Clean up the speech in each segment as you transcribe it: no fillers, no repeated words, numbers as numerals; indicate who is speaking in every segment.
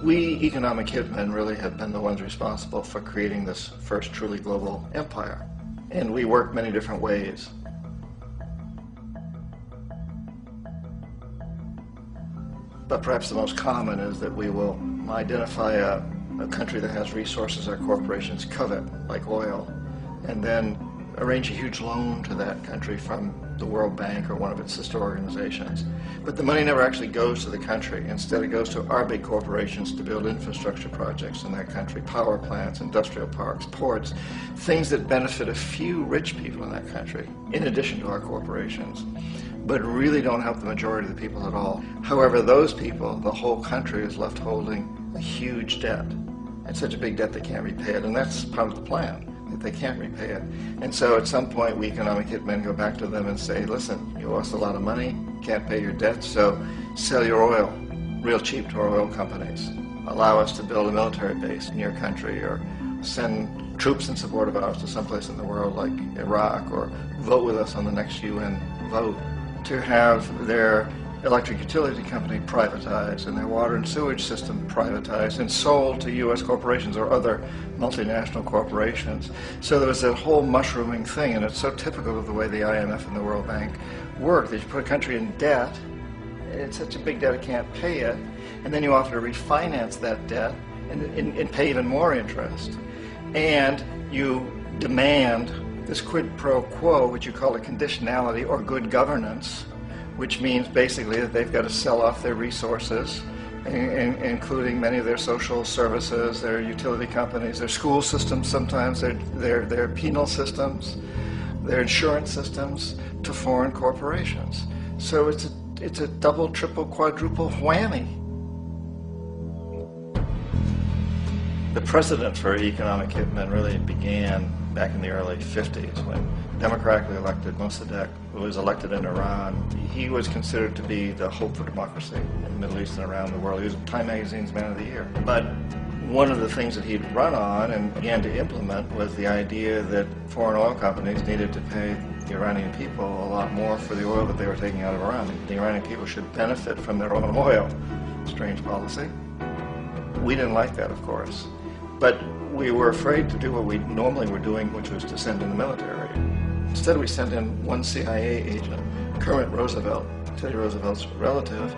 Speaker 1: We economic hitmen really have been the ones responsible for creating this first truly global empire. And we work many different ways. But perhaps the most common is that we will identify a country that has resources our corporations covet, like oil, and then arrange a huge loan to that country from the World Bank or one of its sister organizations. But the money never actually goes to the country. Instead, it goes to our big corporations to build infrastructure projects in that country, power plants, industrial parks, ports, things that benefit a few rich people in that country, in addition to our corporations, but really don't help the majority of the people at all. However, those people, the whole country is left holding a huge debt. It's such a big debt they can't repay it, and that's part of the plan. They can't repay it. And so at some point we economic hitmen go back to them and say, listen, you owe us a lot of money, can't pay your debt, so sell your oil real cheap to our oil companies. Allow us to build a military base in your country, or send troops in support of ours to someplace in the world like Iraq, or vote with us on the next UN vote. To have their electric utility company privatized and their water and sewage system privatized and sold to U.S. corporations or other multinational corporations. So there was that whole mushrooming thing, and it's so typical of the way the IMF and the World Bank work, that you put a country in debt, it's such a big debt it can't pay it, and then you offer to refinance that debt and pay even more interest. And you demand this quid pro quo, which you call a conditionality or good governance, which means basically that they've got to sell off their resources, including many of their social services, their utility companies, their school systems sometimes, their penal systems, their insurance systems, to foreign corporations. So it's a double, triple, quadruple whammy. The precedent for economic hitmen really began back in the early 50s when democratically elected Mossadegh, who was elected in Iran. He was considered to be the hope for democracy in the Middle East and around the world. He was Time Magazine's Man of the Year. But one of the things that he'd run on and began to implement was the idea that foreign oil companies needed to pay the Iranian people a lot more for the oil that they were taking out of Iran. The Iranian people should benefit from their own oil. Strange policy. We didn't like that, of course. But we were afraid to do what we normally were doing, which was to send in the military. Instead, we sent in one CIA agent, Kermit Roosevelt, Teddy Roosevelt's relative.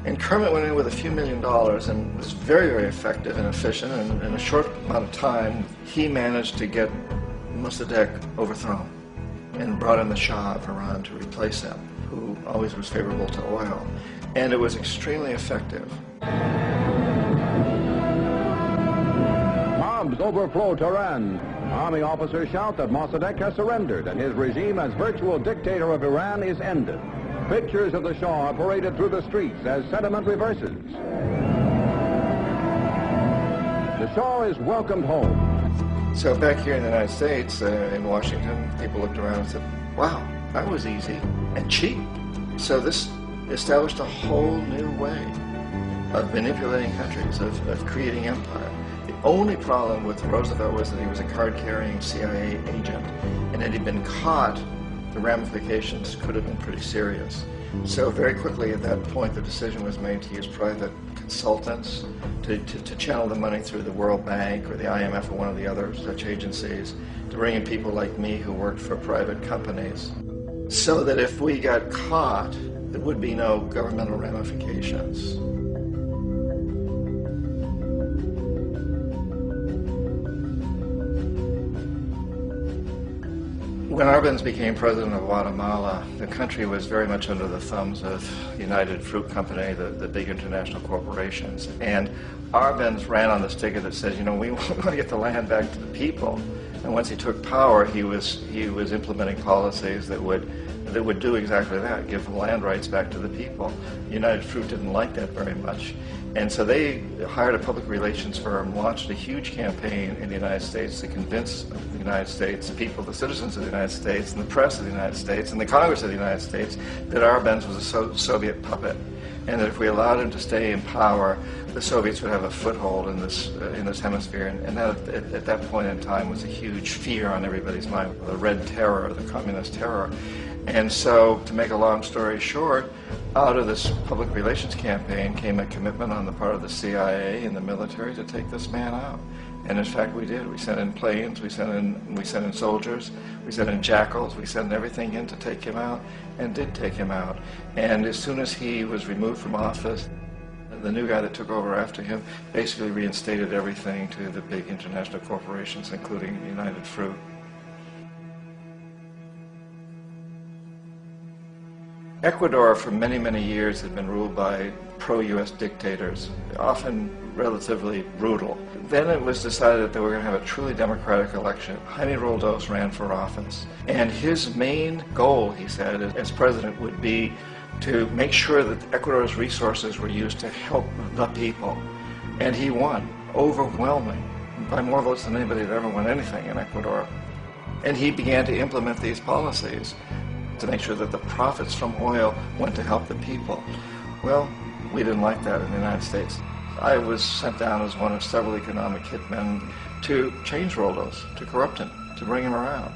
Speaker 1: And Kermit went in with a few $1 million and was very, very effective and efficient. And in a short amount of time, he managed to get Mossadegh overthrown and brought in the Shah of Iran to replace him, who always was favorable to oil. And it was extremely effective.
Speaker 2: Mobs overflow Tehran. Army officers shout that Mossadegh has surrendered and his regime as virtual dictator of Iran is ended. Pictures of the Shah are paraded through the streets as sentiment reverses. The Shah is welcomed home.
Speaker 1: So back here in the United States, in Washington, people looked around and said, wow, that was easy and cheap. So this established a whole new way of manipulating countries, of creating empire. The only problem with Roosevelt was that he was a card-carrying CIA agent, and had he been caught, the ramifications could have been pretty serious. So very quickly at that point, the decision was made to use private consultants to channel the money through the World Bank or the IMF or one of the other such agencies, to bring in people like me who worked for private companies, so that if we got caught, there would be no governmental ramifications. When Arbenz became president of Guatemala, the country was very much under the thumbs of United Fruit Company, the big international corporations. And Arbenz ran on this ticket that says, you know, we want to get the land back to the people. And once he took power, he was implementing policies that would do exactly that, give the land rights back to the people. United Fruit didn't like that very much. And so they hired a public relations firm, launched a huge campaign in the United States to convince the United States, the people, the citizens of the United States, and the press of the United States, and the Congress of the United States, that Arbenz was a Soviet puppet. And that if we allowed him to stay in power, the Soviets would have a foothold in this hemisphere. And that, at that point in time, was a huge fear on everybody's mind, the Red Terror, the Communist Terror. And so, to make a long story short, out of this public relations campaign came a commitment on the part of the CIA and the military to take this man out. And in fact, we did. We sent in planes, we sent in soldiers, we sent in jackals, we sent everything in to take him out, and did take him out. And as soon as he was removed from office, the new guy that took over after him basically reinstated everything to the big international corporations, including United Fruit. Ecuador for many, many years had been ruled by pro-U.S. dictators, often relatively brutal. Then it was decided that they were going to have a truly democratic election. Jaime Roldos ran for office, and his main goal, he said, as president would be to make sure that Ecuador's resources were used to help the people. And he won, overwhelming, by more votes than anybody had ever won anything in Ecuador. And he began to implement these policies to make sure that the profits from oil went to help the people. Well, we didn't like that in the United States. I was sent down as one of several economic hitmen to change Roldos, to corrupt him, to bring him around,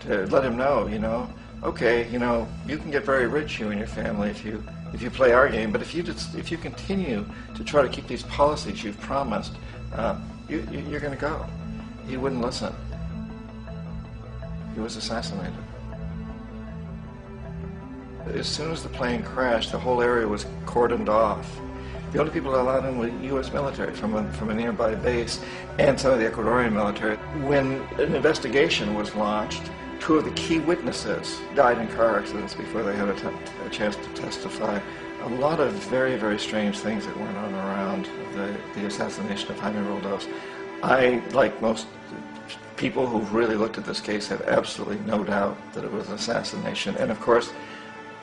Speaker 1: to let him know, okay, you can get very rich, you and your family, if you play our game, but if you continue to try to keep these policies you've promised, you're going to go. He wouldn't listen. He was assassinated. As soon as the plane crashed, the whole area was cordoned off. The only people allowed in were U.S. military from a nearby base and some of the Ecuadorian military. When an investigation was launched, two of the key witnesses died in car accidents before they had a chance to testify. A lot of very, very strange things that went on around the assassination of Jaime Roldos. I, like most people who've really looked at this case, have absolutely no doubt that it was an assassination. And of course,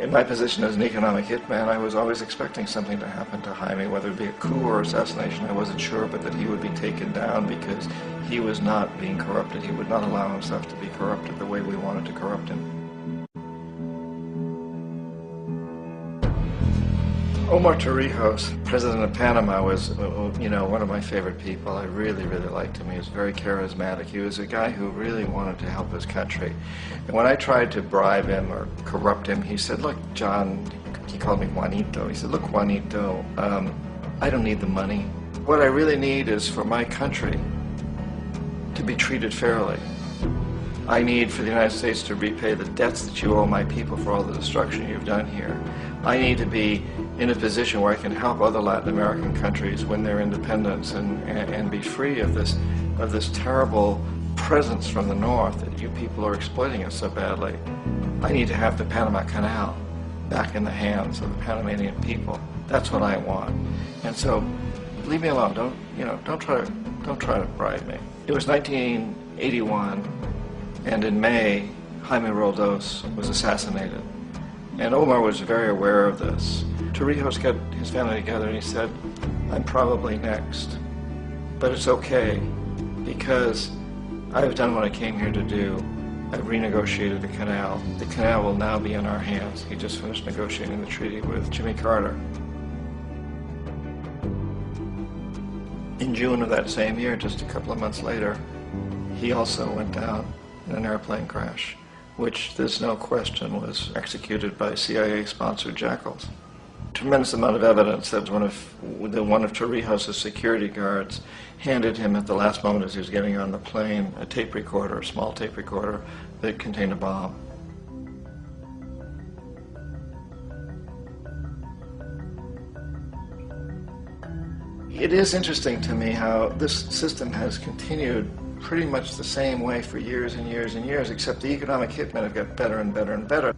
Speaker 1: in my position as an economic hitman, I was always expecting something to happen to Jaime, whether it be a coup or assassination, I wasn't sure, but that he would be taken down because he was not being corrupted. He would not allow himself to be corrupted the way we wanted to corrupt him. Omar Torrijos, president of Panama, was, one of my favorite people. I really, really liked him. He was very charismatic. He was a guy who really wanted to help his country. And when I tried to bribe him or corrupt him, he said, look, John, he called me Juanito. He said, look, Juanito, I don't need the money. What I really need is for my country to be treated fairly. I need for the United States to repay the debts that you owe my people for all the destruction you've done here. I need to be in a position where I can help other Latin American countries win their independence and be free of this terrible presence from the north that you people are exploiting us so badly. I need to have the Panama Canal back in the hands of the Panamanian people. That's what I want. And so, leave me alone. Don't try to bribe me. It was 1981, and in May, Jaime Roldos was assassinated. And Omar was very aware of this. Torrijos got his family together and he said, I'm probably next, but it's okay because I've done what I came here to do. I've renegotiated the canal. The canal will now be in our hands. He just finished negotiating the treaty with Jimmy Carter. In June of that same year, just a couple of months later, he also went down in an airplane crash, which there's no question was executed by CIA-sponsored jackals. Tremendous amount of evidence that one of Torrijos' security guards handed him at the last moment as he was getting on the plane a tape recorder, a small tape recorder that contained a bomb. It is interesting to me how this system has continued pretty much the same way for years and years and years, except the economic hitmen have got better and better and better.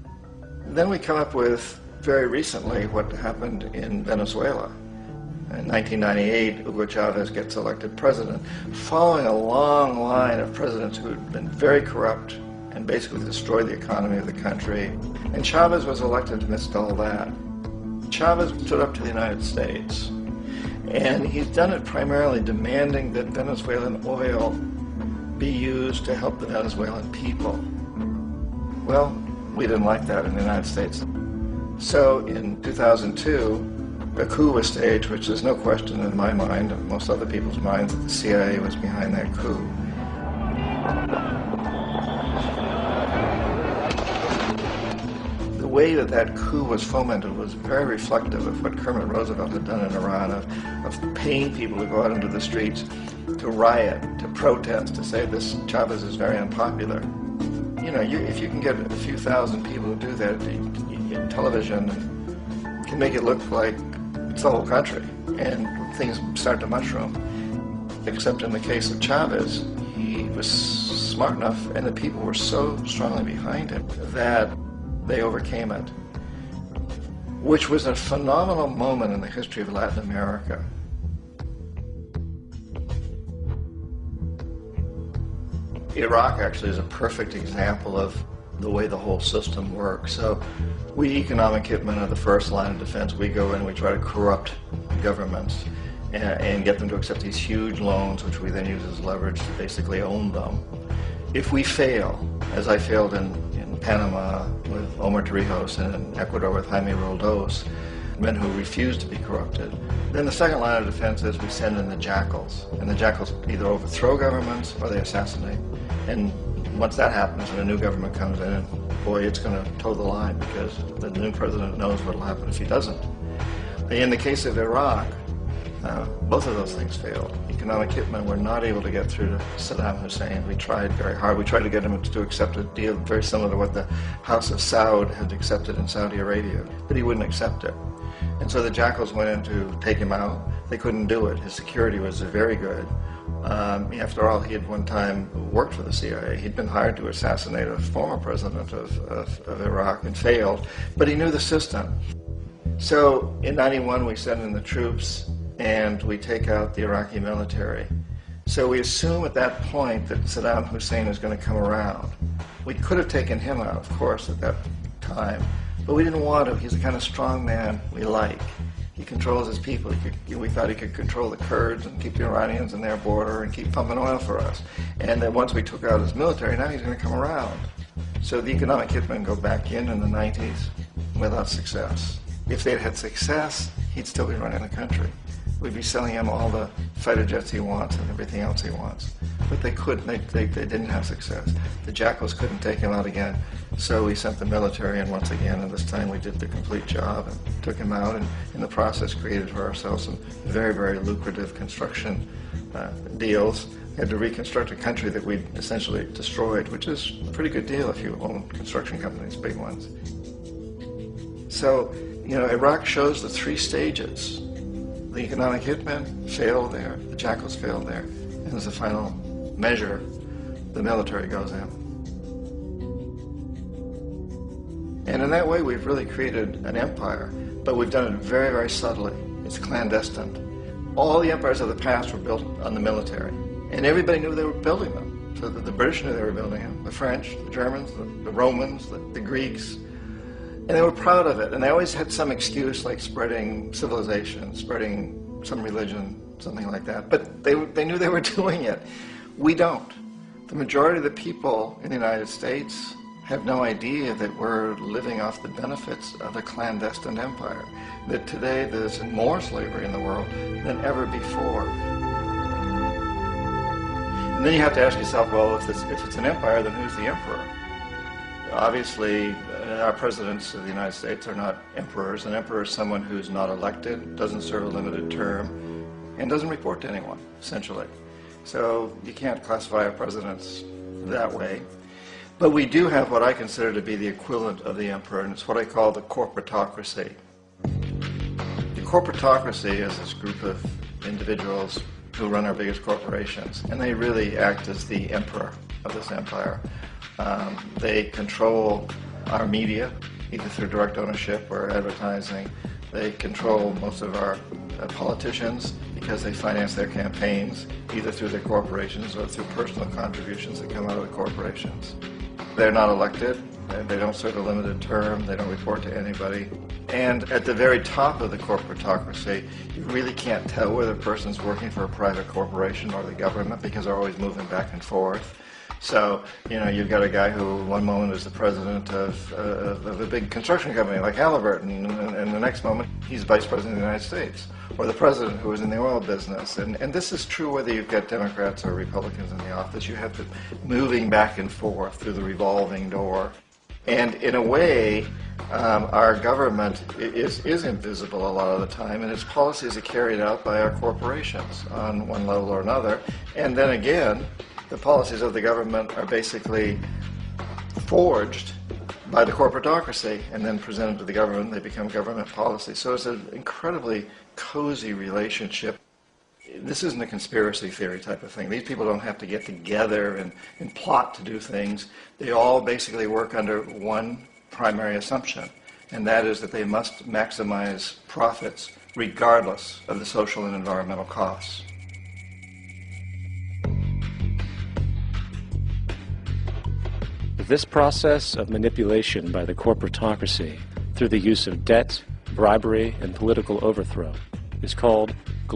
Speaker 1: Then we come up with, very recently, what happened in Venezuela. In 1998, Hugo Chavez gets elected president, following a long line of presidents who had been very corrupt and basically destroyed the economy of the country. And Chavez was elected amidst all that. Chavez stood up to the United States, and he's done it primarily demanding that Venezuelan oil be used to help the Venezuelan people. Well, we didn't like that in the United States. So in 2002, a coup was staged, which there's no question in my mind, and most other people's minds, that the CIA was behind that coup. way that that coup was fomented was very reflective of what Kermit Roosevelt had done in Iran, of paying people to go out into the streets, to riot, to protest, to say this Chavez is very unpopular. You know, if you can get a few thousand people to do that, television can make it look like it's the whole country, and things start to mushroom. Except in the case of Chavez, he was smart enough, and the people were so strongly behind him that they overcame it, which was a phenomenal moment in the history of Latin America. Iraq actually is a perfect example of the way the whole system works. So we economic hitmen are the first line of defense. We go in, we try to corrupt governments and get them to accept these huge loans, which we then use as leverage to basically own them. If we fail, as I failed in Panama with Omar Torrijos and in Ecuador with Jaime Roldos, men who refused to be corrupted, then the second line of defense is we send in the jackals. And the jackals either overthrow governments or they assassinate. And once that happens and a new government comes in, boy, it's going to toe the line because the new president knows what will happen if he doesn't. In the case of Iraq, both of those things failed. Economic hitmen were not able to get through to Saddam Hussein. We tried very hard. We tried to get him to accept a deal very similar to what the House of Saud had accepted in Saudi Arabia, but he wouldn't accept it. And so the jackals went in to take him out. They couldn't do it. His security was very good. After all, he had one time worked for the CIA. He'd been hired to assassinate a former president of Iraq and failed, but he knew the system. So in '91, we send in the troops and we take out the Iraqi military. So we assume at that point that Saddam Hussein is going to come around. We could have taken him out, of course, at that time, but we didn't want to. He's the kind of strong man we like. He controls his people. We thought he could control the Kurds and keep the Iranians in their border and keep pumping oil for us. And then once we took out his military, now he's going to come around. So the economic hitmen go back in the 90s without success. If they'd had success, he'd still be running the country. We'd be selling him all the fighter jets he wants and everything else he wants. But they couldn't. They didn't have success. The jackals couldn't take him out again. So we sent the military in once again, and this time we did the complete job and took him out, and in the process created for ourselves some very, very lucrative construction deals. We had to reconstruct a country that we'd essentially destroyed, which is a pretty good deal if you own construction companies, big ones. So, you know, Iraq shows the three stages. The economic hitmen failed there, the jackals failed there, and as a final measure, the military goes in. And in that way, we've really created an empire, but we've done it very, very subtly. It's clandestine. All the empires of the past were built on the military, and everybody knew they were building them. So the British knew they were building them, the French, the Germans, the Romans, the Greeks. And they were proud of it, and they always had some excuse like spreading civilization, spreading some religion, something like that. But they knew they were doing it. We don't. The majority of the people in the United States have no idea that we're living off the benefits of a clandestine empire, that today there's more slavery in the world than ever before. And then you have to ask yourself, well, if it's an empire, then who's the emperor? Obviously, our presidents of the United States are not emperors. An emperor is someone who's not elected, doesn't serve a limited term, and doesn't report to anyone, essentially. So you can't classify our presidents that way. But we do have what I consider to be the equivalent of the emperor, and it's what I call the corporatocracy. The corporatocracy is this group of individuals who run our biggest corporations, and they really act as the emperor of this empire. They control our media, either through direct ownership or advertising. They control most of our politicians because they finance their campaigns, either through their corporations or through personal contributions that come out of the corporations. They're not elected, they don't serve a limited term, they don't report to anybody. And at the very top of the corporatocracy, you really can't tell whether a person's working for a private corporation or the government because they're always moving back and forth. So, you know, you've got a guy who one moment is the president of a big construction company like Halliburton, and the next moment he's vice president of the United States, or the president who is in the oil business. And this is true whether you've got Democrats or Republicans in the office. You have to moving back and forth through the revolving door. And in a way, Our government is invisible a lot of the time, and its policies are carried out by our corporations on one level or another. And then again, the policies of the government are basically forged by the corporatocracy and then presented to the government. They become government policy. So it's an incredibly cozy relationship. This isn't a conspiracy theory type of thing. These people don't have to get together and plot to do things. They all basically work under one primary assumption, and that is that they must maximize profits regardless of the social and environmental costs.
Speaker 3: This process of manipulation by the corporatocracy through the use of debt, bribery, and political overthrow is called